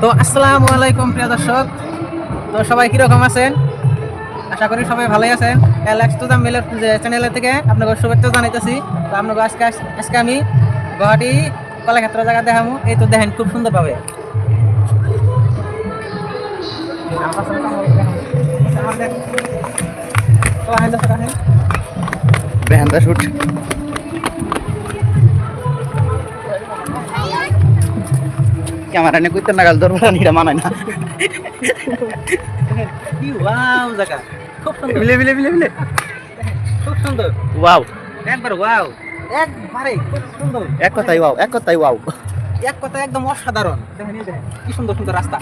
তো আসসালামু আলাইকুম প্রিয় দর্শক। তো সবাই কিরকম আছেন? আশা করি সবাই ভালোই আছেন। এলএক্স টু দ্য মিলের চ্যানেল থেকে আপনাকে শুভেচ্ছা জানাইতেছি। তো আপনাকে আজকে আমি গুয়াহাটি কলাক্ষেত্র জায়গা দেখাবো। এই তো দেখেন খুব সুন্দর ভাবে বেহান্দা শুট ক্যামেরা নিয়ে কইতে নাগাল ধরবো এটা মানায় না। কি ওয়াও জায়গা, খুব সুন্দর, বিলে বিলে বিলে বিলে খুব সুন্দর, ওয়াও একবার ওয়াও, একবারে খুব সুন্দর। এক কথাই ওয়াও, এক কথাই ওয়াও। এক কথা একদম অসাধারণ। দেখেন এই দেখেন কি সুন্দর সুন্দর রাস্তা।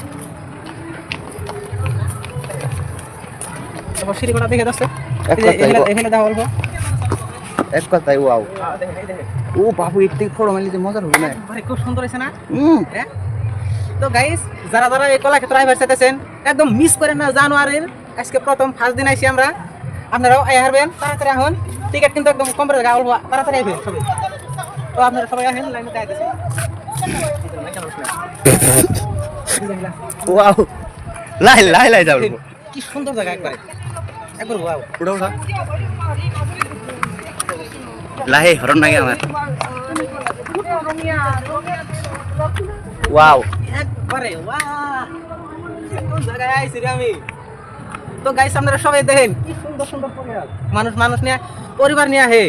তারপর সিঁড়িগুলো দেখে যাচ্ছে, এক কথাই এখানে দেখা বলবো এক কথাই ওয়াও। দেখেন এই দেখেন ও বাবু এর থেকে ফটো মারলে মজা হবে না। একবারে খুব সুন্দর হয়েছে না? হ্যাঁ। তো গাইস, যারা যারা এই কলাক্ষেত্র আইবার চাইতেছেন একদম মিস করেন না। জানুয়ারির আজকে প্রথম ফার্স্ট দিন আইছি আমরা, আপনারাও আই হারবেন। তাড়াতাড়ি এখন টিকিট কিন্তু একদম কম করে গাওয়া তাড়াতাড়ি আইবেন সবাই। তো আপনারা সবাই আসেন, লাইনে আইতেছে। ওয়াও লাই লাই লাই যাবে কি সুন্দর জায়গা, একবারে একবার ওয়াও। উড়া উড়া লাই হরন নাকি আমার। ওয়াও একবারে ওয়াও, কোন জায়গায় আইছি রে আমি। তো গাইস আপনারা সবাই দেখেন কি সুন্দর সুন্দর পরিবার, মানুষ নিয়ে পরিবার নিয়ে আহে।